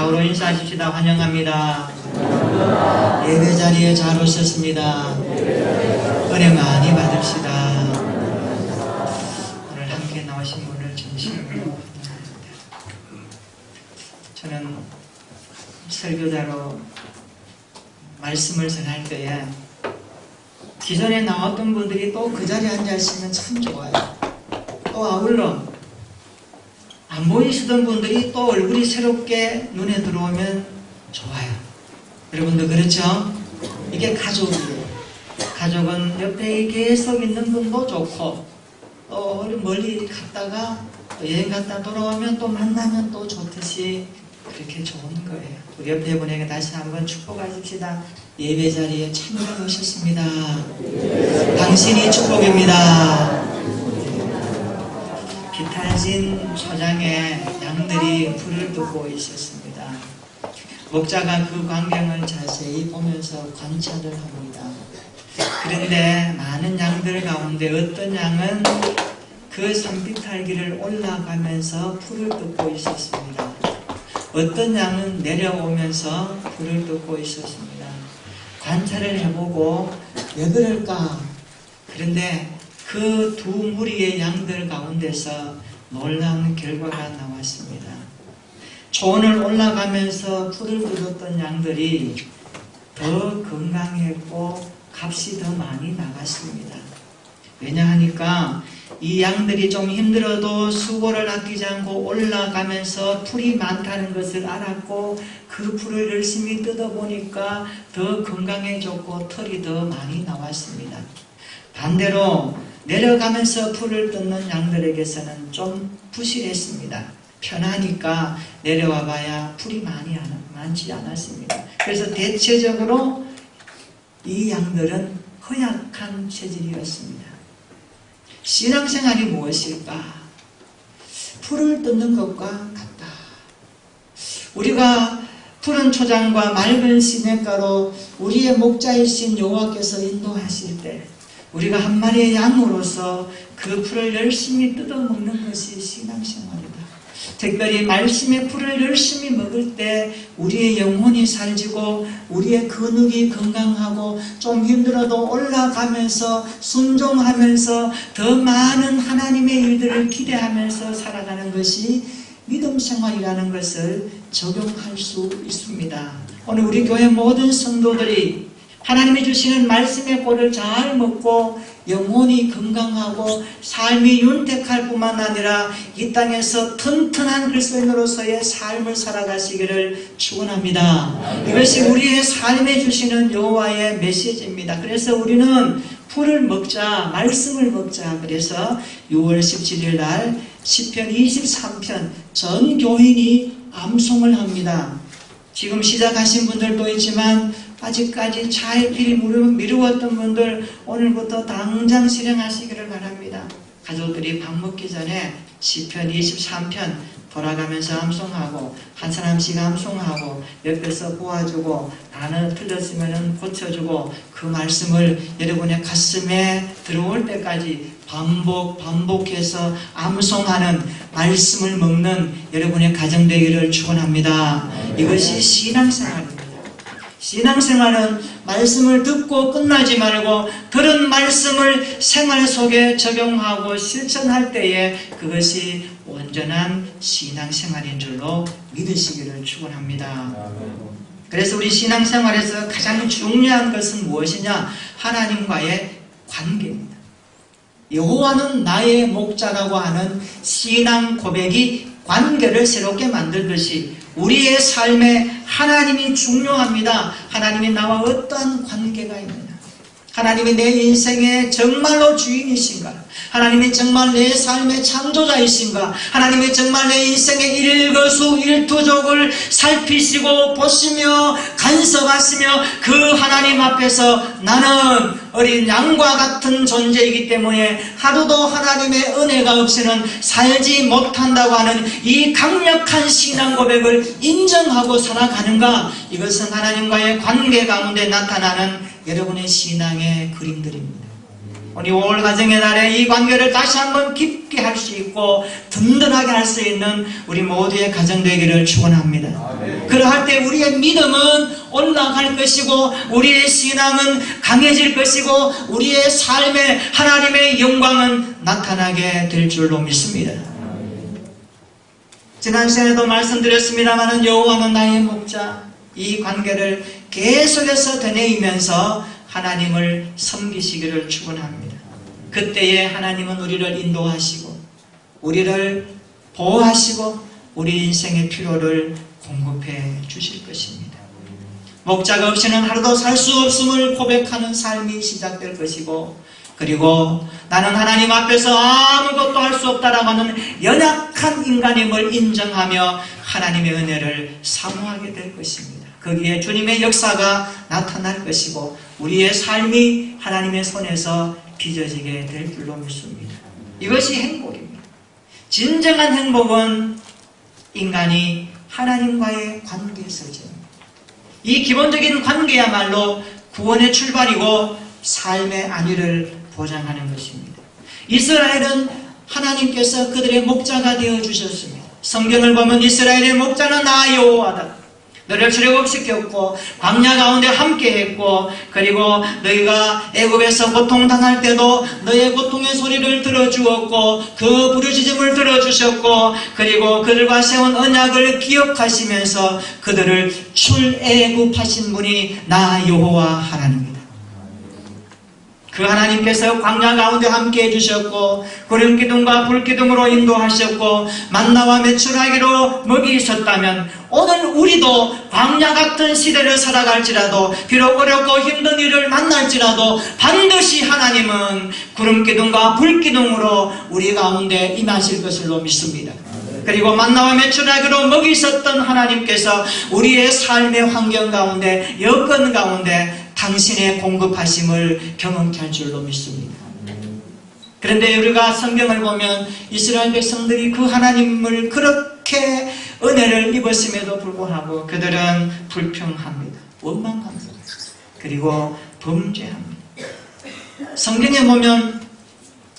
좌우로 인사하십시다. 환영합니다. 예배 자리에 잘 오셨습니다. 은혜 많이 받읍시다. 오늘 함께 나오신 분을 진심으로 환영합니다. 저는 설교자로 말씀을 전할 때에 기존에 나왔던 분들이 또 그 자리에 앉아 있으면 참 좋아요. 또 아울러 안 보이시던 분들이 또 얼굴이 새롭게 눈에 들어오면 좋아요. 여러분도 그렇죠? 이게 가족이에요. 가족은 옆에 계속 있는 분도 좋고, 또 멀리 갔다가 또 여행 갔다 돌아오면 또 만나면 또 좋듯이 그렇게 좋은 거예요. 우리 옆에 분에게 다시 한번 축복하십시다. 예배 자리에 참여해 오셨습니다. 당신이 축복입니다. 비탈진 초장에 양들이 불을 끄고 있었습니다. 목자가 그 광경을 자세히 보면서 관찰을 합니다. 그런데 많은 양들 가운데 어떤 양은 그 산비탈길을 올라가면서 불을 끄고 있었습니다. 어떤 양은 내려오면서 불을 끄고 있었습니다. 관찰을 해보고 왜 그럴까? 그런데 그 두 무리의 양들 가운데서 놀라운 결과가 나왔습니다. 초원을 올라가면서 풀을 뜯었던 양들이 더 건강했고 값이 더 많이 나갔습니다. 왜냐하니까 이 양들이 좀 힘들어도 수고를 아끼지 않고 올라가면서 풀이 많다는 것을 알았고 그 풀을 열심히 뜯어보니까 더 건강해졌고 털이 더 많이 나왔습니다. 반대로 내려가면서 풀을 뜯는 양들에게서는 좀 부실했습니다. 편하니까 내려와 봐야 풀이 많지 않았습니다. 그래서 대체적으로 이 양들은 허약한 체질이었습니다. 신앙생활이 무엇일까? 풀을 뜯는 것과 같다. 우리가 푸른 초장과 맑은 시냇가로 우리의 목자이신 여호와께서 인도하실 때 우리가 한 마리의 양으로서 그 풀을 열심히 뜯어먹는 것이 신앙생활이다. 특별히 말씀의 풀을 열심히 먹을 때 우리의 영혼이 살지고 우리의 근육이 건강하고 좀 힘들어도 올라가면서 순종하면서 더 많은 하나님의 일들을 기대하면서 살아가는 것이 믿음 생활이라는 것을 적용할 수 있습니다. 오늘 우리 교회 모든 성도들이 하나님이 주시는 말씀의 꼴을 잘 먹고 영혼이 건강하고 삶이 윤택할 뿐만 아니라 이 땅에서 튼튼한 그리스도인으로서의 삶을 살아가시기를 축원합니다. 이것이 우리의 삶에 주시는 여호와의 메시지입니다. 그래서 우리는 풀을 먹자, 말씀을 먹자. 그래서 6월 17일 날 시편 23편 전 교인이 암송을 합니다. 지금 시작하신 분들도 있지만 아직까지 차의 길이 미루었던 분들 오늘부터 당장 실행하시기를 바랍니다. 가족들이 밥 먹기 전에 시편 23편 돌아가면서 암송하고 한 사람씩 암송하고 옆에서 도와주고 단어 틀렸으면 고쳐주고 그 말씀을 여러분의 가슴에 들어올 때까지 반복해서 암송하는 말씀을 먹는 여러분의 가정 되기를 축원합니다. 이것이 신앙생활입니다. 신앙생활은 말씀을 듣고 끝나지 말고 들은 말씀을 생활 속에 적용하고 실천할 때에 그것이 온전한 신앙생활인 줄로 믿으시기를 축원합니다. 그래서 우리 신앙생활에서 가장 중요한 것은 무엇이냐? 하나님과의 관계입니다. 여호와는 나의 목자라고 하는 신앙 고백이 관계를 새롭게 만들 것이 우리의 삶에 하나님이 중요합니다. 하나님이 나와 어떠한 관계가 있느냐? 하나님이 내 인생의 정말로 주인이신가? 하나님이 정말 내 삶의 창조자이신가? 하나님이 정말 내 인생의 일거수일투족을 살피시고 보시며 간섭하시며 그 하나님 앞에서 나는 어린 양과 같은 존재이기 때문에 하루도 하나님의 은혜가 없이는 살지 못한다고 하는 이 강력한 신앙 고백을 인정하고 살아가는가? 이것은 하나님과의 관계 가운데 나타나는 여러분의 신앙의 그림들입니다. 우리 5월 가정의 달에 이 관계를 다시 한번 깊게 할 수 있고 든든하게 할 수 있는 우리 모두의 가정 되기를 축원합니다. 그러할 때 우리의 믿음은 올라갈 것이고 우리의 신앙은 강해질 것이고 우리의 삶에 하나님의 영광은 나타나게 될 줄로 믿습니다. 지난 시간에도 말씀드렸습니다마는 여호와는 나의 목자, 이 관계를 계속해서 되뇌이면서 하나님을 섬기시기를 축원합니다. 그때에 하나님은 우리를 인도하시고 우리를 보호하시고 우리 인생의 필요를 공급해 주실 것입니다. 목자가 없이는 하루도 살 수 없음을 고백하는 삶이 시작될 것이고, 그리고 나는 하나님 앞에서 아무것도 할 수 없다라고 하는 연약한 인간임을 인정하며 하나님의 은혜를 사모하게 될 것입니다. 거기에 주님의 역사가 나타날 것이고 우리의 삶이 하나님의 손에서 빚어지게 될 줄로 믿습니다. 이것이 행복입니다. 진정한 행복은 인간이 하나님과의 관계에서죠. 이 기본적인 관계야말로 구원의 출발이고 삶의 안위를 보장하는 것입니다. 이스라엘은 하나님께서 그들의 목자가 되어주셨습니다. 성경을 보면 이스라엘의 목자는 나 여호와다. 너를 출애굽시켰고 광야 가운데 함께했고, 그리고 너희가 애굽에서 고통당할 때도 너의 고통의 소리를 들어주었고 그 부르짖음을 들어주셨고, 그리고 그들과 세운 언약을 기억하시면서 그들을 출애굽하신 분이 나 여호와 하나님입니다. 그 하나님께서 광야 가운데 함께 해주셨고 구름기둥과 불기둥으로 인도하셨고 만나와 메추라기로 먹이셨다면 오늘 우리도 광야 같은 시대를 살아갈지라도 비록 어렵고 힘든 일을 만날지라도 반드시 하나님은 구름기둥과 불기둥으로 우리 가운데 임하실 것으로 믿습니다. 그리고 만나와 메추라기로 먹이셨던 하나님께서 우리의 삶의 환경 가운데 여건 가운데 당신의 공급하심을 경험케 할 줄로 믿습니다. 그런데 우리가 성경을 보면 이스라엘 백성들이 그 하나님을 그렇게 은혜를 입었음에도 불구하고 그들은 불평합니다. 원망합니다. 그리고 범죄합니다. 성경에 보면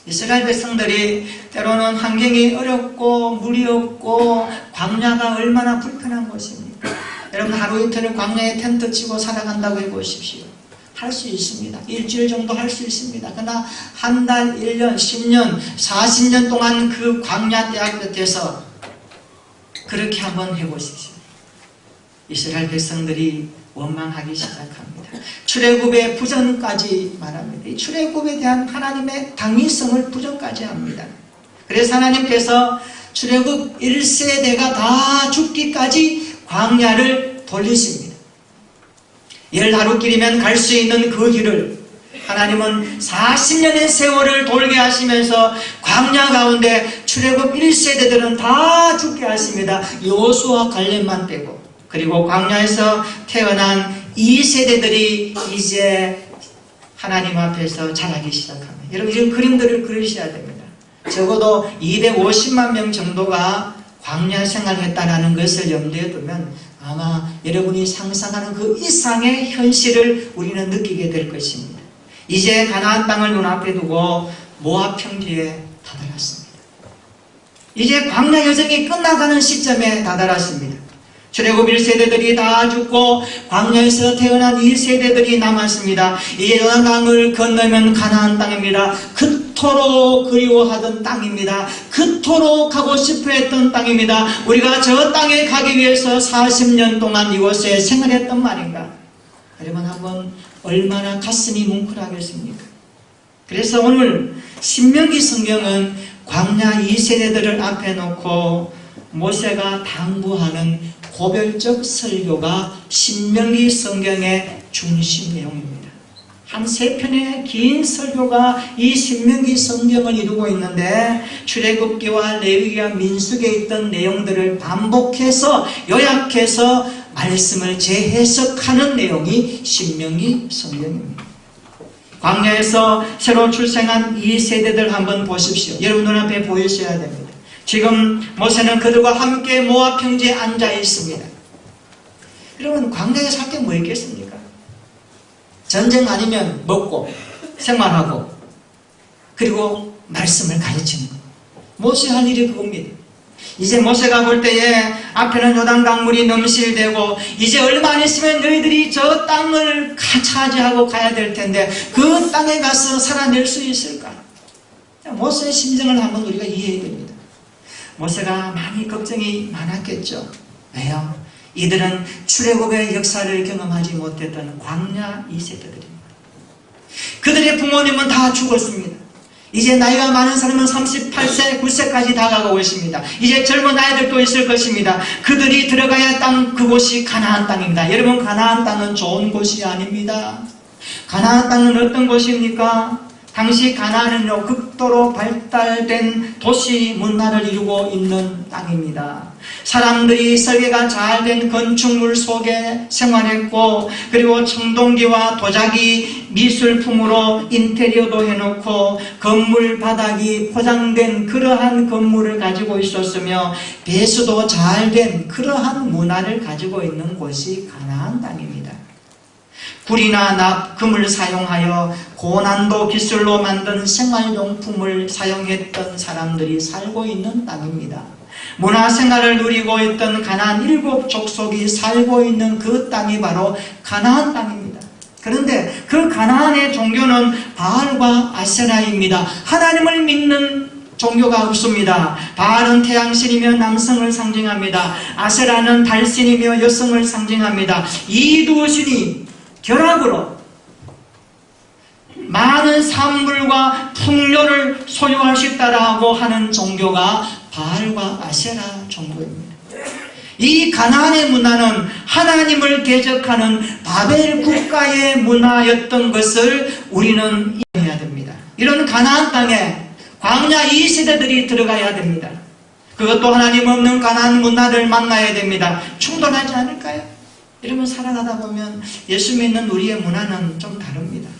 이스라엘 백성들이 때로는 환경이 어렵고 물이 없고 광야가 얼마나 불편한 곳입니까? 여러분 하루 이틀을 광야에 텐트 치고 살아간다고 해보십시오. 할 수 있습니다. 일주일 정도 할 수 있습니다. 그러나 한 달, 1년, 10년, 40년 동안 그 광야 대학 끝에서 그렇게 한번 해보십시오. 이스라엘 백성들이 원망하기 시작합니다. 출애굽의 부정까지 말합니다. 이 출애굽에 대한 하나님의 당위성을 부정까지 합니다. 그래서 하나님께서 출애굽 1세대가 다 죽기까지 광야를 돌리십니다. 10하루길이면 갈 수 있는 그 길을 하나님은 40년의 세월을 돌게 하시면서 광야 가운데 출애굽 1세대들은 다 죽게 하십니다. 여호수아 갈렙만 빼고. 그리고 광야에서 태어난 2세대들이 이제 하나님 앞에서 자라기 시작합니다. 여러분 이런 그림들을 그리셔야 됩니다. 적어도 250만 명 정도가 광야 생활했다는 것을 염두에 두면 아마 여러분이 상상하는 그 이상의 현실을 우리는 느끼게 될 것입니다. 이제 가나안 땅을 눈앞에 두고 모압 평지에 다다랐습니다. 이제 광야 여정이 끝나가는 시점에 다다랐습니다. 출애굽 1세대들이 다 죽고 광야에서 태어난 2세대들이 남았습니다. 이제 요단강을 건너면 가나안 땅입니다. 그토록 그리워하던 땅입니다. 그토록 가고 싶어 했던 땅입니다. 우리가 저 땅에 가기 위해서 40년 동안 이곳에 생활했던 말인가? 여러분 한번 얼마나 가슴이 뭉클하겠습니까? 그래서 오늘 신명기 성경은 광야 2세대들을 앞에 놓고 모세가 당부하는 고별적 설교가 신명기 성경의 중심 내용입니다. 한 3편의 긴 설교가 이 신명기 성경을 이루고 있는데 출애굽기와 레위기와 민수기에 있던 내용들을 반복해서 요약해서 말씀을 재해석하는 내용이 신명기 성경입니다. 광야에서 새로 출생한 이 세대들 한번 보십시오. 여러분 눈앞에 보이셔야 됩니다. 지금 모세는 그들과 함께 모압 평지에 앉아 있습니다. 여러분 광야에 살 게 뭐 있겠습니까? 전쟁 아니면 먹고 생활하고 그리고 말씀을 가르치는 것. 모세 할 일이 그겁니다. 이제 모세가 볼 때에 앞에는 요단 강물이 넘실대고 이제 얼마 안 있으면 너희들이 저 땅을 차지하고 가야 될 텐데 그 땅에 가서 살아낼 수 있을까? 모세의 심정을 한번 우리가 이해해야 됩니다. 모세가 많이 걱정이 많았겠죠. 왜요? 이들은 출애굽의 역사를 경험하지 못했던 광야 2세대들입니다. 그들의 부모님은 다 죽었습니다. 이제 나이가 많은 사람은 38세, 9세까지 다가가고 있습니다. 이제 젊은 아이들도 있을 것입니다. 그들이 들어가야 할 땅, 그곳이 가나안 땅입니다. 여러분, 가나안 땅은 좋은 곳이 아닙니다. 가나안 땅은 어떤 곳입니까? 당시 가나안은요, 극도로 발달된 도시 문화를 이루고 있는 땅입니다. 사람들이 설계가 잘된 건축물 속에 생활했고, 그리고 청동기와 도자기 미술품으로 인테리어도 해놓고 건물 바닥이 포장된 그러한 건물을 가지고 있었으며 배수도 잘된 그러한 문화를 가지고 있는 곳이 가나안 땅입니다. 구리나 납, 금을 사용하여 고난도 기술로 만든 생활용품을 사용했던 사람들이 살고 있는 땅입니다. 문화생활을 누리고 있던 가나안 7 족속이 살고 있는 그 땅이 바로 가나안 땅입니다. 그런데 그 가나안의 종교는 바알과 아세라입니다. 하나님을 믿는 종교가 없습니다. 바알은 태양신이며 남성을 상징합니다. 아세라는 달신이며 여성을 상징합니다. 이 두 신이 결합으로 많은 산물과 풍요를 소유할 수 있다라고 하는 종교가 바알과 아세라 종교입니다. 이 가나안의 문화는 하나님을 대적하는 바벨 국가의 문화였던 것을 우리는 이해해야 됩니다. 이런 가나안 땅에 광야 2세대들이 들어가야 됩니다. 그것도 하나님 없는 가나안 문화를 만나야 됩니다. 충돌하지 않을까요? 이러면 살아가다 보면 예수 믿는 우리의 문화는 좀 다릅니다.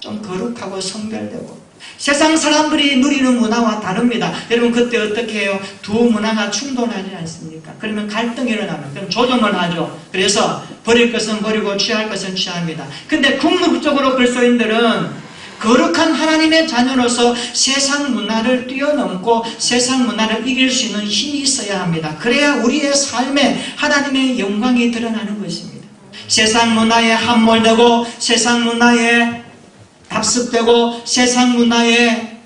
좀 거룩하고 성별되고 세상 사람들이 누리는 문화와 다릅니다. 여러분, 그때 어떻게 해요? 두 문화가 충돌하지 않습니까? 그러면 갈등이 일어나면 그럼 조정을 하죠. 그래서 버릴 것은 버리고 취할 것은 취합니다. 근데 궁극적으로 그리스도인들은 거룩한 하나님의 자녀로서 세상 문화를 뛰어넘고 세상 문화를 이길 수 있는 힘이 있어야 합니다. 그래야 우리의 삶에 하나님의 영광이 드러나는 것입니다. 세상 문화에 함몰되고 세상 문화에 답습되고 세상 문화에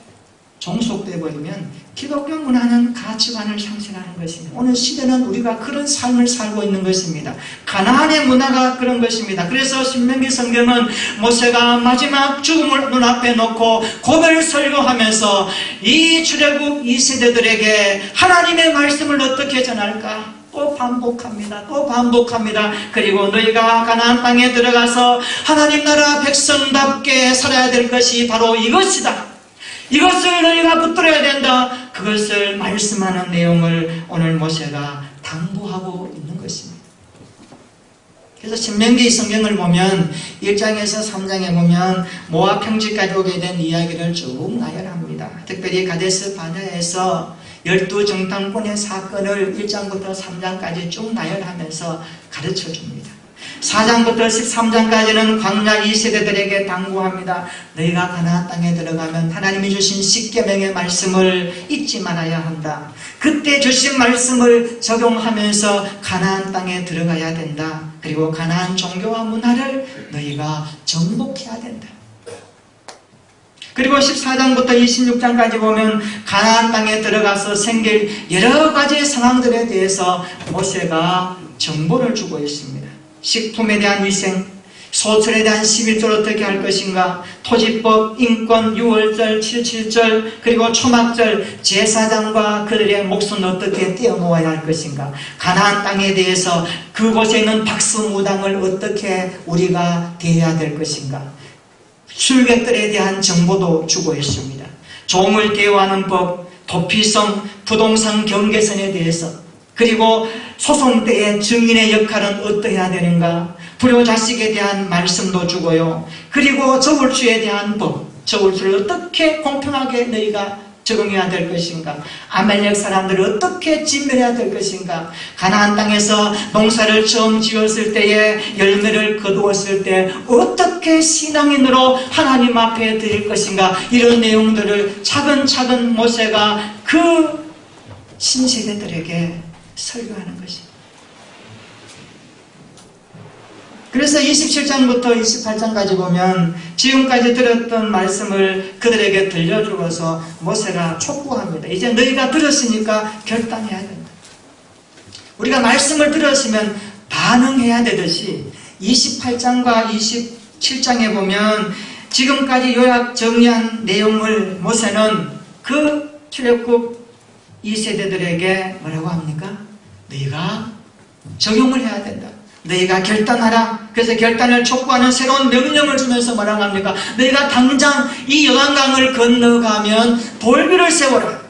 종속되어 버리면 기독교 문화는 가치관을 상실하는 것입니다. 오늘 시대는 우리가 그런 삶을 살고 있는 것입니다. 가나안의 문화가 그런 것입니다. 그래서 신명기 성경은 모세가 마지막 죽음을 눈앞에 놓고 고별 설교하면서 이 출애굽 2세대들에게 하나님의 말씀을 어떻게 전할까? 또 반복합니다. 또 반복합니다. 그리고 너희가 가나안 땅에 들어가서 하나님 나라 백성답게 살아야 될 것이 바로 이것이다. 이것을 너희가 붙들어야 된다. 그것을 말씀하는 내용을 오늘 모세가 당부하고 있는 것입니다. 그래서 신명기 성경을 보면 1장에서 3장에 보면 모압 평지까지 오게 된 이야기를 쭉 나열합니다. 특별히 가데스 바네아에서 12정탐꾼의 사건을 1장부터 3장까지 쭉 나열하면서 가르쳐 줍니다. 4장부터 13장까지는 광야 2세대들에게 당부합니다. 너희가 가나안 땅에 들어가면 하나님이 주신 십계명의 말씀을 잊지 말아야 한다. 그때 주신 말씀을 적용하면서 가나안 땅에 들어가야 된다. 그리고 가나안 종교와 문화를 너희가 정복해야 된다. 그리고 14장부터 26장까지 보면 가나안 땅에 들어가서 생길 여러 가지 상황들에 대해서 모세가 정보를 주고 있습니다. 식품에 대한 위생, 소출에 대한 11조를 어떻게 할 것인가, 토지법, 인권, 6월절, 77절, 그리고 초막절, 제사장과 그들의 몫은 어떻게 떼어 모아야 할 것인가, 가나안 땅에 대해서 그곳에 있는 박수무당을 어떻게 우리가 대해야 될 것인가, 술객들에 대한 정보도 주고 있습니다. 종을 대우하는 법, 도피성, 부동산 경계선에 대해서, 그리고 소송 때의 증인의 역할은 어떠해야 되는가, 불효자식에 대한 말씀도 주고요. 그리고 저울추에 대한 법, 저울추를 어떻게 공평하게 너희가 적응해야 될 것인가? 아말렉 사람들을 어떻게 진멸해야 될 것인가? 가나안 땅에서 농사를 처음 지었을 때에 열매를 거두었을 때 어떻게 신앙인으로 하나님 앞에 드릴 것인가? 이런 내용들을 차근차근 모세가 그 신세대들에게 설교하는 것입니다. 그래서 27장부터 28장까지 보면 지금까지 들었던 말씀을 그들에게 들려주어서 모세가 촉구합니다. 이제 너희가 들었으니까 결단해야 된다. 우리가 말씀을 들었으면 반응해야 되듯이 28장과 27장에 보면 지금까지 요약 정리한 내용을 모세는 그 출애굽 2세대들에게 뭐라고 합니까? 너희가 적용을 해야 된다. 너희가 결단하라. 그래서 결단을 촉구하는 새로운 명령을 주면서 뭐라고 합니까? 너희가 당장 이 요단강을 건너가면 돌비를 세워라.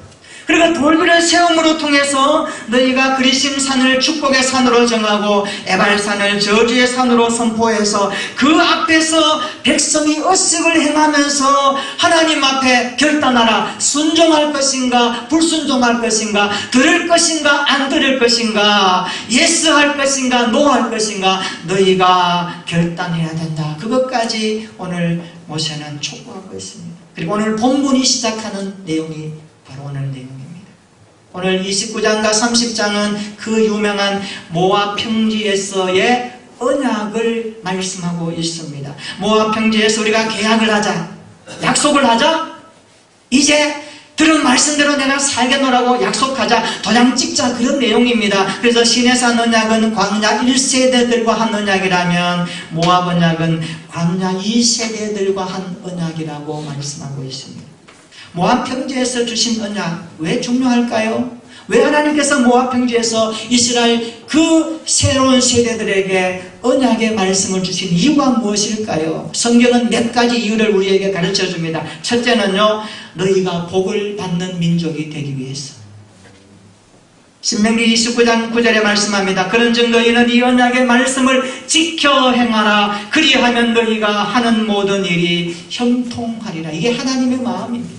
그리고 돌비를 세움으로 통해서 너희가 그리심 산을 축복의 산으로 정하고 에발산을 저주의 산으로 선포해서 그 앞에서 백성이 의식을 행하면서 하나님 앞에 결단하라. 순종할 것인가 불순종할 것인가, 들을 것인가 안 들을 것인가, 예스 할 것인가 노 할 것인가, 너희가 결단해야 된다. 그것까지 오늘 모세는 촉구하고 있습니다. 그리고 오늘 본문이 시작하는 내용이 바로 오늘 내용입니다. 오늘 29장과 30장은 그 유명한 모압 평지에서의 언약을 말씀하고 있습니다. 모압 평지에서 우리가 계약을 하자, 약속을 하자, 이제 들은 말씀대로 내가 살겠노라고 약속하자, 도장 찍자, 그런 내용입니다. 그래서 시내산 언약은 광야 1세대들과 한 언약이라면 모압 언약은 광야 2세대들과 한 언약이라고 말씀하고 있습니다. 모압 평지에서 주신 언약 왜 중요할까요? 왜 하나님께서 모압 평지에서 이스라엘 그 새로운 세대들에게 언약의 말씀을 주신 이유가 무엇일까요? 성경은 몇 가지 이유를 우리에게 가르쳐 줍니다. 첫째는요, 너희가 복을 받는 민족이 되기 위해서. 신명기 29장 9절에 말씀합니다. 그런즉 너희는 이 언약의 말씀을 지켜 행하라. 그리하면 너희가 하는 모든 일이 형통하리라. 이게 하나님의 마음입니다.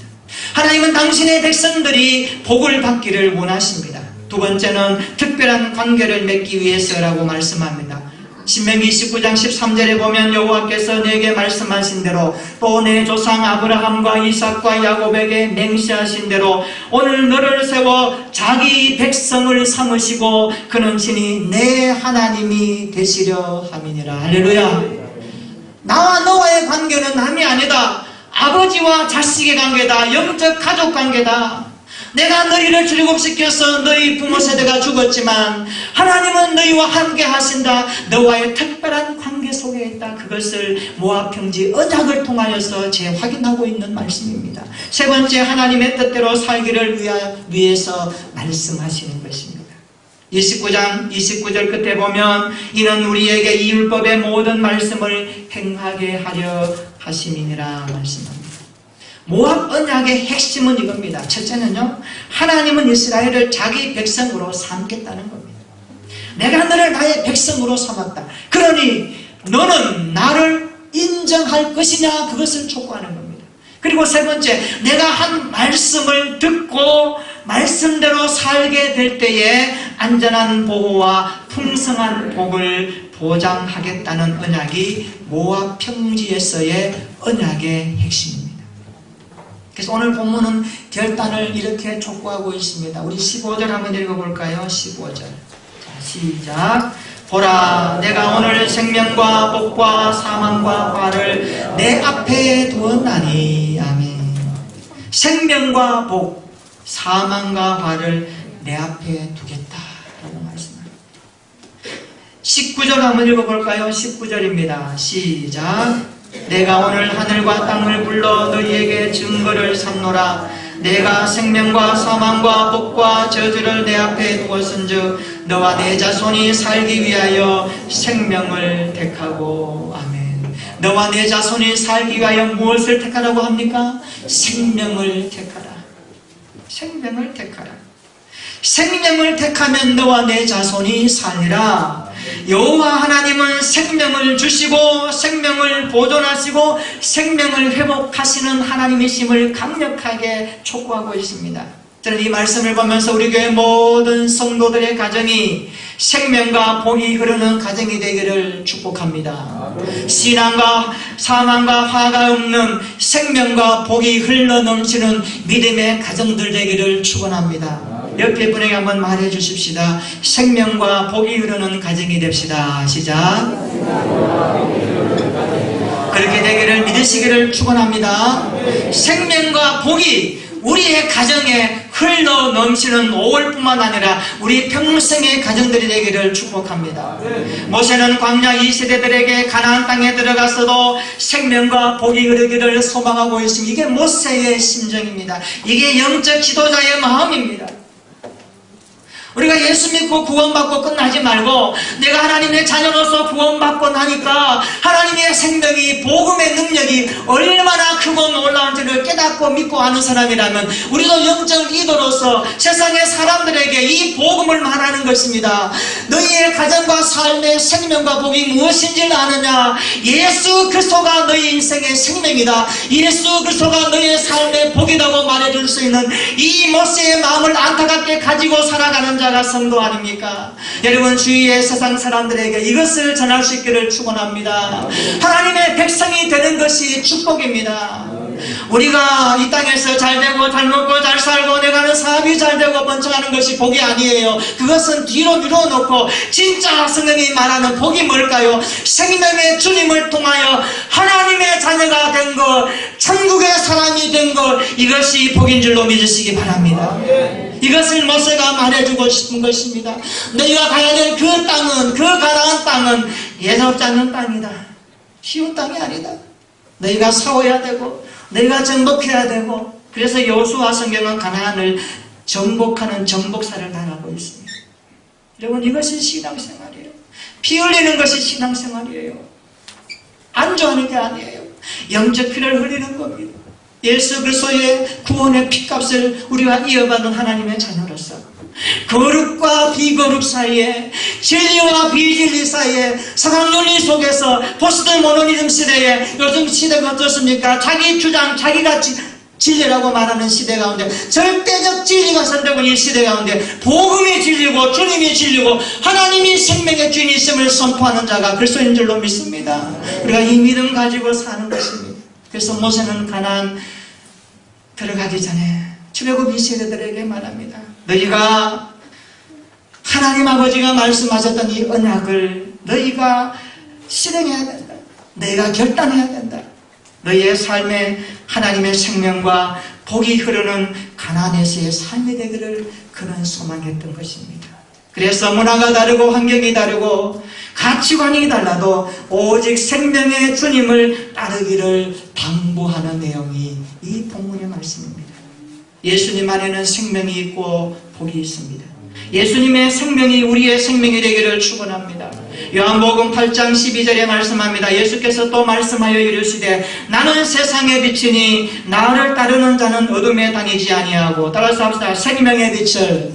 하나님은 당신의 백성들이 복을 받기를 원하십니다. 두 번째는 특별한 관계를 맺기 위해서라고 말씀합니다. 신명기 29장 13절에 보면 여호와께서 내게 말씀하신 대로 또 내 조상 아브라함과 이삭과 야곱에게 맹세하신 대로 오늘 너를 세워 자기 백성을 삼으시고 그는 친히 내 하나님이 되시려 함이니라. 할렐루야. 나와 너와의 관계는 남이 아니다. 아버지와 자식의 관계다. 영적 가족 관계다. 내가 너희를 출애굽시켜서 너희 부모 세대가 죽었지만 하나님은 너희와 함께 하신다. 너와의 특별한 관계 속에 있다. 그것을 모압 평지 언약을 통하여서 재확인하고 있는 말씀입니다. 세 번째, 하나님의 뜻대로 살기를 위해서 말씀하시는 것입니다. 29장 29절 끝에 보면 이는 우리에게 이 율법의 모든 말씀을 행하게 하려 하심이니라 말씀합니다. 모압 언약의 핵심은 이겁니다. 첫째는요, 하나님은 이스라엘을 자기 백성으로 삼겠다는 겁니다. 내가 너를 나의 백성으로 삼았다. 그러니 너는 나를 인정할 것이냐, 그것을 촉구하는 겁니다. 그리고 세 번째, 내가 한 말씀을 듣고 말씀대로 살게 될 때에 안전한 보호와 풍성한 복을 보장하겠다는 언약이 모압 평지에서의 언약의 핵심입니다. 그래서 오늘 본문은 결단을 이렇게 촉구하고 있습니다. 우리 15절 한번 읽어볼까요? 15절. 자, 시작. 보라, 내가 오늘 생명과 복과 사망과 화를 내 앞에 두었나니. 아멘. 생명과 복, 사망과 화를 내 앞에 두겠다 라고 말씀합니다. 19절 한번 읽어볼까요? 19절입니다. 시작. 내가 오늘 하늘과 땅을 불러 너희에게 증거를 삼노라. 내가 생명과 사망과 복과 저주를 내 앞에 두었은즉 너와 내 자손이 살기 위하여 생명을 택하고. 아멘. 너와 내 자손이 살기 위하여 무엇을 택하라고 합니까? 생명을 택하라. 생명을 택하라. 생명을 택하면 너와 내 자손이 살리라. 여호와 하나님은 생명을 주시고 생명을 보존하시고 생명을 회복하시는 하나님이심을 강력하게 촉구하고 있습니다. 저는 이 말씀을 보면서 우리 교회 모든 성도들의 가정이 생명과 복이 흐르는 가정이 되기를 축복합니다. 신앙과 사망과 화가 없는 생명과 복이 흘러넘치는 믿음의 가정들 되기를 축원합니다. 옆에 분에게 한번 말해 주십시다. 생명과 복이 흐르는 가정이 됩시다. 시작. 그렇게 되기를 믿으시기를 축원합니다. 생명과 복이 우리의 가정에 흘러 넘치는 5월뿐만 아니라 우리 평생의 가정들이 되기를 축복합니다. 모세는 광야 이 세대들에게 가나안 땅에 들어가서도 생명과 복이 흐르기를 소망하고 있습니다. 이게 모세의 심정입니다. 이게 영적 지도자의 마음입니다. 우리가 예수 믿고 구원받고 끝나지 말고 내가 하나님의 자녀로서 구원받고 나니까 하나님의 생명이 복음의 능력이 얼마나 크고 놀라운지를 깨닫고 믿고 아는 사람이라면 우리도 영적 리더로서 세상의 사람들에게 이 복음을 말하는 것입니다. 너희의 가정과 삶의 생명과 복이 무엇인지를 아느냐? 예수 그리스도가 너희 인생의 생명이다. 예수 그리스도가 너희의 삶의 복이라고 말해줄 수 있는 이 모세의 마음을 안타깝게 가지고 살아가는 자 가 성도 아닙니까? 여러분 주위의 세상 사람들에게 이것을 전할 수 있기를 축원합니다. 하나님의 백성이 되는 것이 축복입니다. 우리가 이 땅에서 잘 되고 잘 먹고 잘 살고 내가 하는 사업이 잘 되고 번창하는 것이 복이 아니에요. 그것은 뒤로 미뤄놓고 진짜 성경이 말하는 복이 뭘까요? 생명의 주님을 통하여 하나님의 자녀가 된 것, 천국의 사람이 된 것, 이것이 복인 줄로 믿으시기 바랍니다. 이것을 모세가 말해주고 싶은 것입니다. 너희가 가야 될 그 땅은, 그 가나안 땅은 예사롭지 않은 땅이다. 쉬운 땅이 아니다. 너희가 싸워야 되고 너희가 정복해야 되고, 그래서 여호수아 성경은 가나안을 정복하는 정복사를 당하고 있습니다. 여러분 이것이 신앙생활이에요. 피 흘리는 것이 신앙생활이에요. 안주하는 게 아니에요. 영적 피를 흘리는 겁니다. 예수 그리스도의 구원의 피값을 우리가 이어받는 하나님의 자녀로서 거룩과 비거룩 사이에, 진리와 비진리 사이에, 사상윤리 속에서 포스트 모노니즘 시대에, 요즘 시대가 어떻습니까? 자기 주장, 자기가 진리라고 말하는 시대 가운데, 절대적 진리가 선되고 이 시대 가운데 복음이 진리고 주님이 진리고 하나님이 생명의 주인이심을 선포하는 자가 그리스도인 줄로 믿습니다. 우리가 이 믿음 가지고 사는 것입니다. 그래서 모세는 가나안 들어가기 전에 출애굽 이 세대들에게 말합니다. 너희가 하나님 아버지가 말씀하셨던 이 언약을 너희가 실행해야 된다. 너희가 결단해야 된다. 너희의 삶에 하나님의 생명과 복이 흐르는 가나안에서의 삶이 되기를 그는 소망했던 것입니다. 그래서 문화가 다르고 환경이 다르고 가치관이 달라도 오직 생명의 주님을 따르기를 당부하는 내용이 이 본문의 말씀입니다. 예수님 안에는 생명이 있고 복이 있습니다. 예수님의 생명이 우리의 생명이 되기를 축원합니다. 요한복음 8장 12절에 말씀합니다. 예수께서 또 말씀하여 이르시되 나는 세상의 빛이니 나를 따르는 자는 어둠에 다니지 아니하고, 따라서 합시다. 생명의 빛을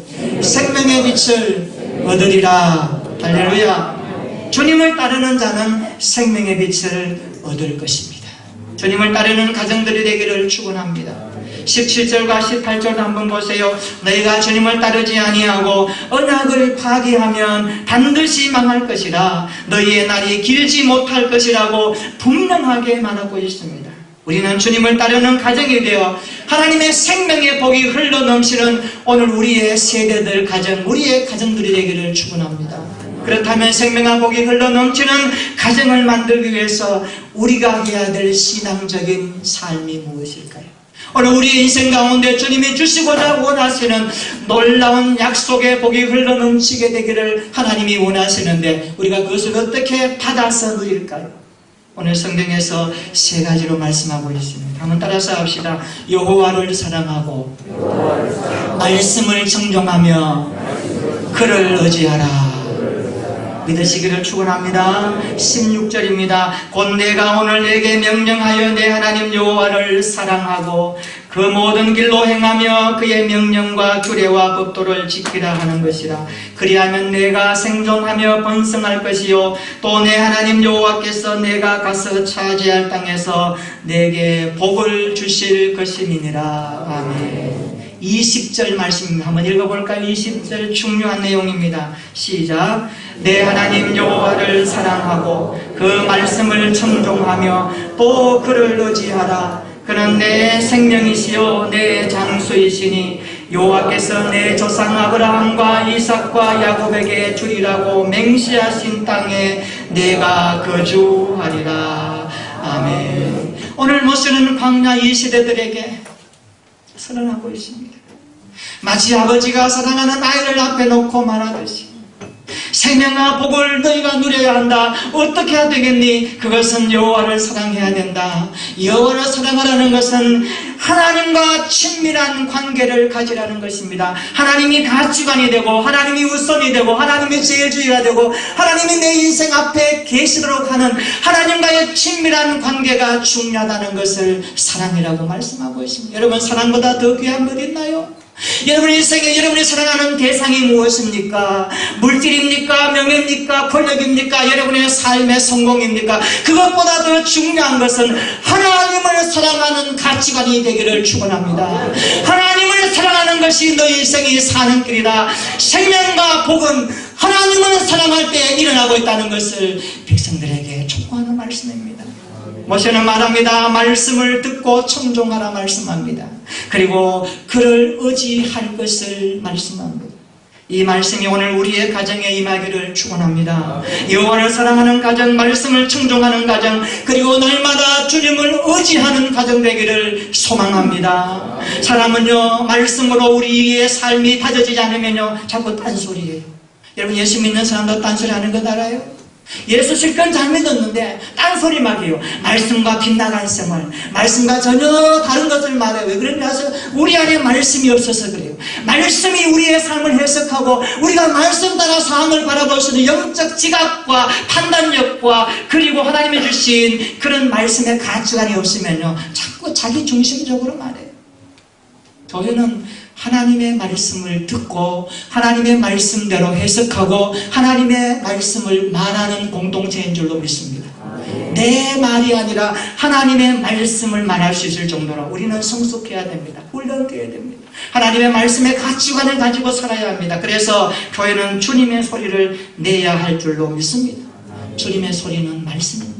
얻으리라. 할렐루야. 주님을 따르는 자는 생명의 빛을 얻을 것입니다. 주님을 따르는 가정들이 되기를 축원합니다. 17절과 18절도 한번 보세요. 너희가 주님을 따르지 아니하고 언약을 파기하면 반드시 망할 것이라. 너희의 날이 길지 못할 것이라고 분명하게 말하고 있습니다. 우리는 주님을 따르는 가정이 되어 하나님의 생명의 복이 흘러넘치는 오늘 우리의 세대들 가정, 우리의 가정들이 되기를 축원합니다. 그렇다면 생명과 복이 흘러넘치는 가정을 만들기 위해서 우리가 해야 될 신앙적인 삶이 무엇일까요? 오늘 우리 인생 가운데 주님이 주시고자 원하시는 놀라운 약속의 복이 흘러넘치게 되기를 하나님이 원하시는데 우리가 그것을 어떻게 받아서 누릴까요? 오늘 성경에서 세 가지로 말씀하고 있습니다. 한번 따라서 합시다. 여호와를 사랑하고 말씀을 청종하며 그를 의지하라. 믿으시기를 축원합니다. 16절입니다. 곧 내가 오늘 내게 명령하여 내 하나님 여호와를 사랑하고 그 모든 길로 행하며 그의 명령과 규례와 법도를 지키라 하는 것이라. 그리하면 내가 생존하며 번성할 것이요 또 내 하나님 여호와께서 내가 가서 차지할 땅에서 내게 복을 주실 것임이니라. 아멘. 20절 말씀입니다. 한번 읽어볼까요? 20절 중요한 내용입니다. 시작. 내 하나님 여호와를 사랑하고 그 말씀을 청종하며 또 그를 의지하라. 그는 내 생명이시요 내 장수이시니 여호와께서 내 조상 아브라함과 이삭과 야곱에게 주리라고 맹세하신 땅에 내가 거주하리라. 아멘. 오늘 모세는 광야 이 시대들에게 선언하고 있습니다. 마치 아버지가 사랑하는 아이를 앞에 놓고 말하듯이 생명과 복을 너희가 누려야 한다. 어떻게 해야 되겠니? 그것은 여호와를 사랑해야 된다. 여호와를 사랑하라는 것은 하나님과 친밀한 관계를 가지라는 것입니다. 하나님이 가치관이 되고 하나님이 우선이 되고 하나님이 제일주의가 되고 하나님이 내 인생 앞에 계시도록 하는 하나님과의 친밀한 관계가 중요하다는 것을 사랑이라고 말씀하고 있습니다. 여러분, 사랑보다 더 귀한 것 있나요? 여러분 인생에 여러분이 사랑하는 대상이 무엇입니까? 물질입니까? 명예입니까? 권력입니까? 여러분의 삶의 성공입니까? 그것보다 더 중요한 것은 하나님을 사랑하는 가치관이 되기를 축원합니다. 하나님을 사랑하는 것이 너희 인생이 사는 길이다. 생명과 복은 하나님을 사랑할 때 일어나고 있다는 것을 백성들에게 촉구하는 말씀입니다. 모세는 말합니다. 말씀을 듣고 청종하라 말씀합니다. 그리고 그를 의지할 것을 말씀합니다. 이 말씀이 오늘 우리의 가정에 임하기를 축원합니다. 여호와를 사랑하는 가정, 말씀을 청종하는 가정, 그리고 날마다 주님을 의지하는 가정 되기를 소망합니다. 사람은요, 말씀으로 우리의 삶이 다져지지 않으면요 자꾸 딴소리예요. 여러분, 예수 믿는 사람도 딴소리 하는 것 알아요? 예수 실컷 잘 믿었는데 딴소리 막 해요. 말씀과 빗나간 생활, 말씀과 전혀 다른 것을 말해요. 왜 그런가 해서 우리 안에 말씀이 없어서 그래요. 말씀이 우리의 삶을 해석하고 우리가 말씀 따라 삶을 바라볼 수 있는 영적 지각과 판단력과 그리고 하나님이 주신 그런 말씀의 가치관이 없으면요 자꾸 자기 중심적으로 말해요. 저희는 하나님의 말씀을 듣고 하나님의 말씀대로 해석하고 하나님의 말씀을 말하는 공동체인 줄로 믿습니다. 내 말이 아니라 하나님의 말씀을 말할 수 있을 정도로 우리는 성숙해야 됩니다. 훈련되어야 됩니다. 하나님의 말씀의 가치관을 가지고 살아야 합니다. 그래서 교회는 주님의 소리를 내야 할 줄로 믿습니다. 주님의 소리는 말씀입니다.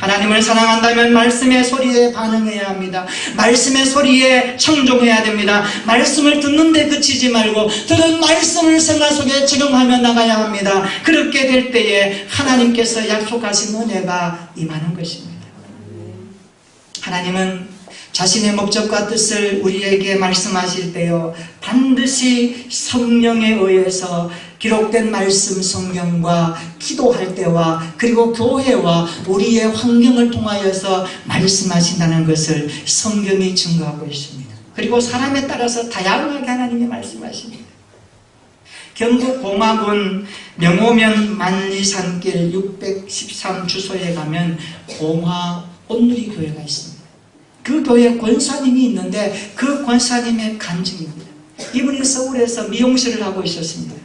하나님을 사랑한다면 말씀의 소리에 반응해야 합니다. 말씀의 소리에 청종해야 됩니다. 말씀을 듣는데 그치지 말고 들은 말씀을 생활 속에 적용하며 나가야 합니다. 그렇게 될 때에 하나님께서 약속하신 은혜가 임하는 것입니다. 하나님은 자신의 목적과 뜻을 우리에게 말씀하실 때요 반드시 성령에 의해서 기록된 말씀 성경과 기도할 때와 그리고 교회와 우리의 환경을 통하여서 말씀하신다는 것을 성경이 증거하고 있습니다. 그리고 사람에 따라서 다양하게 하나님이 말씀하십니다. 경북 봉화군 명호면 만리산길 613 주소에 가면 봉화 온누리 교회가 있습니다. 그 교회에 권사님이 있는데 그 권사님의 간증입니다. 이분이 서울에서 미용실을 하고 있었습니다.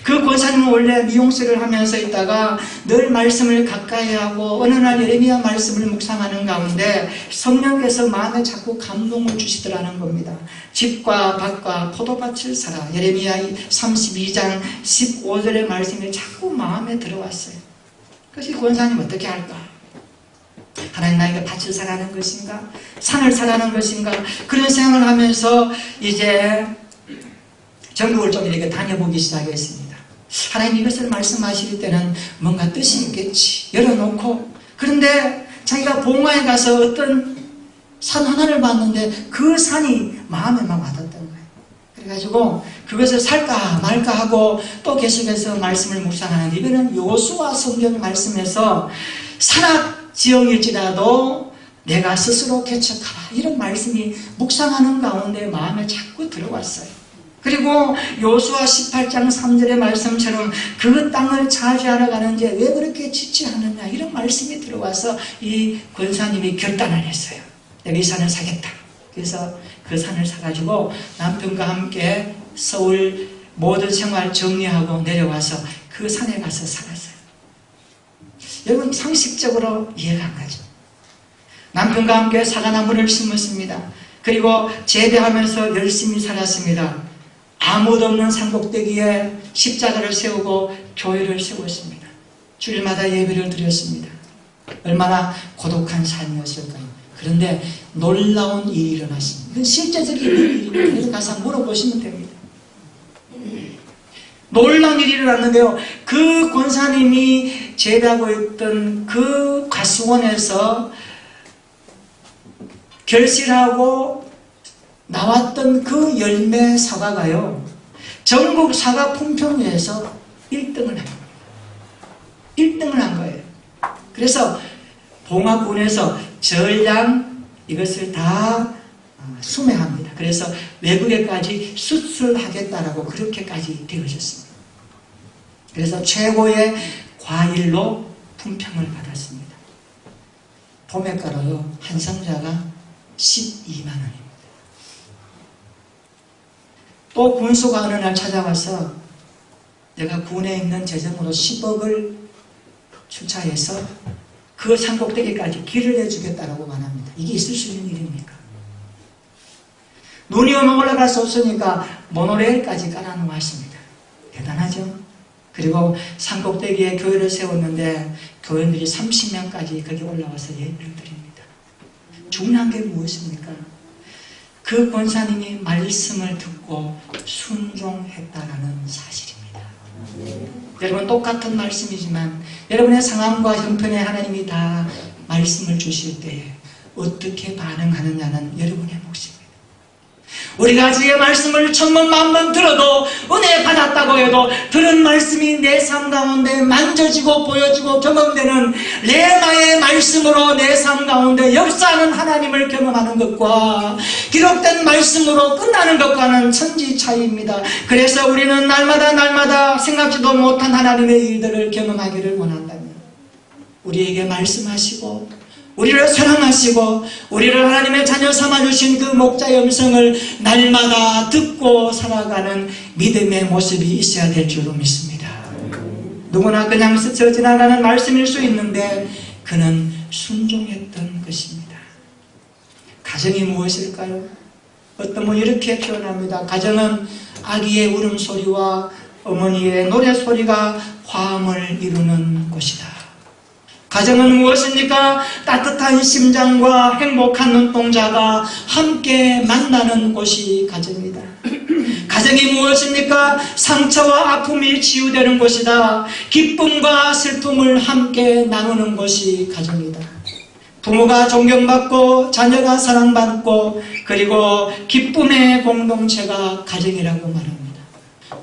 그 권사님은 원래 미용실을 하면서 있다가 늘 말씀을 가까이 하고 어느 날 예레미야 말씀을 묵상하는 가운데 성령께서 마음에 자꾸 감동을 주시더라는 겁니다. 집과 밭과 포도밭을 사라. 예레미야 32장 15절의 말씀이 자꾸 마음에 들어왔어요. 그래서 이 권사님 어떻게 할까? 하나님 나에게 밭을 사라는 것인가? 산을 사라는 것인가? 그런 생각을 하면서 이제 전국을 좀 이렇게 다녀보기 시작했습니다. 하나님 이것을 말씀하실 때는 뭔가 뜻이 있겠지 열어놓고, 그런데 자기가 봉화에 가서 어떤 산 하나를 봤는데 그 산이 마음에 막 와닿던 거예요. 그래가지고 그것을 살까 말까 하고 또 계속해서 말씀을 묵상하는데 이번에는 여호수아 성경 말씀에서 산악 지형일지라도 내가 스스로 개척하라 이런 말씀이 묵상하는 가운데 마음에 자꾸 들어왔어요. 그리고 요수아 18장 3절의 말씀처럼 그 땅을 차지하러 가는데 왜 그렇게 지체하느냐, 이런 말씀이 들어와서 이 권사님이 결단을 했어요. 내가 이 산을 사겠다. 그래서 그 산을 사가지고 남편과 함께 서울 모든 생활 정리하고 내려와서 그 산에 가서 살았어요. 여러분, 상식적으로 이해가 안 가죠. 남편과 함께 사과나무를 심었습니다. 그리고 재배하면서 열심히 살았습니다. 아무도 없는 산꼭대기에 십자가를 세우고 교회를 세웠습니다. 주일마다 예배를 드렸습니다. 얼마나 고독한 삶이었을까요? 그런데 놀라운 일이 일어났습니다. 이건 실제적인 일입니다. 가서 물어보시면 됩니다. 놀라운 일이 일어났는데요, 그 권사님이 재배하고 있던 그 과수원에서 결실하고 나왔던 그 열매 사과가요, 전국 사과 품평회에서 1등을 한 겁니다. 1등을 한 거예요. 그래서 봉화군에서 전량 이것을 다 수매합니다. 그래서 외국에까지 수출하겠다라고 그렇게까지 되어졌습니다. 그래서 최고의 과일로 품평을 받았습니다. 포메가루요, 한 상자가 12만 원입니다. 또 군수가 어느 날 찾아와서 내가 군에 있는 재정으로 10억을 추차해서 그 산꼭대기까지 길을 내주겠다라고 말합니다. 이게 있을 수 있는 일입니까? 눈이 오면 올라갈 수 없으니까 모노레일까지 깔아놓았습니다. 대단하죠? 그리고 산꼭대기에 교회를 세웠는데 교인들이 30명까지 거기 올라와서 예배를 드립니다. 중요한 게 무엇입니까? 그 권사님이 말씀을 듣고 순종했다라는 사실입니다. 여러분, 똑같은 말씀이지만 여러분의 상황과 형편에 하나님이 다 말씀을 주실 때에 어떻게 반응하느냐는 여러분의 몫입니다. 우리가 주의 말씀을 천번 만번 들어도, 은혜 받았다고 해도 들은 말씀이 내 삶 가운데 만져지고 보여지고 경험되는 레마의 말씀으로 내 삶 가운데 역사하는 하나님을 경험하는 것과 기록된 말씀으로 끝나는 것과는 천지 차이입니다. 그래서 우리는 날마다 생각지도 못한 하나님의 일들을 경험하기를 원한다면 우리에게 말씀하시고 우리를 사랑하시고 우리를 하나님의 자녀 삼아주신 그 목자의 음성을 날마다 듣고 살아가는 믿음의 모습이 있어야 될 줄로 믿습니다. 누구나 그냥 스쳐 지나가는 말씀일 수 있는데 그는 순종했던 것입니다. 가정이 무엇일까요? 어떤 분이 이렇게 표현합니다. 가정은 아기의 울음소리와 어머니의 노래소리가 화음을 이루는 곳이다. 가정은 무엇입니까? 따뜻한 심장과 행복한 눈동자가 함께 만나는 곳이 가정이다. 가정이 무엇입니까? 상처와 아픔이 치유되는 곳이다. 기쁨과 슬픔을 함께 나누는 곳이 가정이다. 부모가 존경받고 자녀가 사랑받고 그리고 기쁨의 공동체가 가정이라고 말합니다.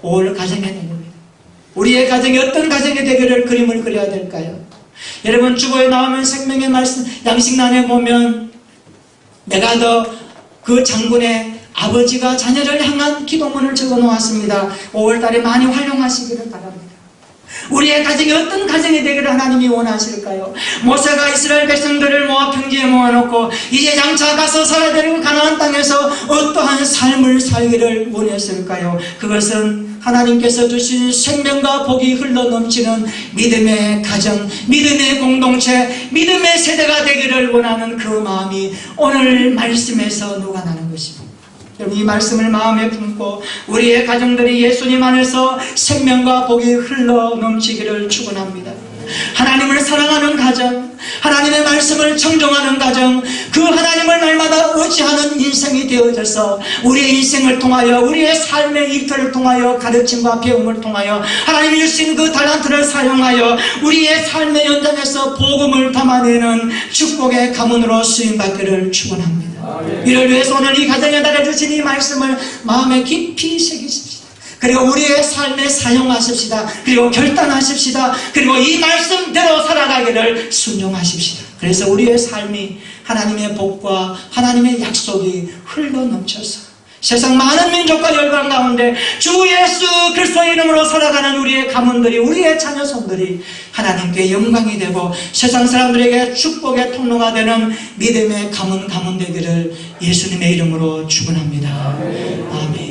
올 가정의 내용입니다. 우리의 가정이 어떤 가정이 되기를 그림을 그려야 될까요? 여러분, 주보에 나오면 생명의 말씀 양식란에 보면 내가 더 그 장군의 아버지가 자녀를 향한 기도문을 적어 놓았습니다. 5월달에 많이 활용하시기를 바랍니다. 우리의 가정이 어떤 가정이 되기를 하나님이 원하실까요? 모세가 이스라엘 백성들을 모아 평지에 모아놓고 이제 장차 가서 살아야 되는 가나안 땅에서 어떠한 삶을 살기를 원했을까요? 그것은 하나님께서 주신 생명과 복이 흘러넘치는 믿음의 가정, 믿음의 공동체, 믿음의 세대가 되기를 원하는 그 마음이 오늘 말씀에서 녹아나는 것입니다. 여러분, 이 말씀을 마음에 품고 우리의 가정들이 예수님 안에서 생명과 복이 흘러넘치기를 축원합니다. 하나님을 사랑하는 가정, 하나님의 말씀을 청정하는 가정, 그 하나님을 날마다 의지하는 인생이 되어져서 우리의 인생을 통하여 우리의 삶의 일터를 통하여 가르침과 배움을 통하여 하나님이 주신 그 달란트를 사용하여 우리의 삶의 현장에서 복음을 담아내는 축복의 가문으로 쓰임받기를 축원합니다. 이를 위해서 오늘 이 가정에 달아주신 이 말씀을 마음에 깊이 새기십시다. 그리고 우리의 삶에 사용하십시다. 그리고 결단하십시다. 그리고 이 말씀대로 살아가기를 순종하십시다. 그래서 우리의 삶이 하나님의 복과 하나님의 약속이 흘러넘쳐서 세상 많은 민족과 열방 가운데 주 예수 그리스도의 이름으로 살아가는 우리의 가문들이, 우리의 자녀손들이 하나님께 영광이 되고 세상 사람들에게 축복의 통로가 되는 믿음의 가문 되기를 예수님의 이름으로 축원합니다. 아멘.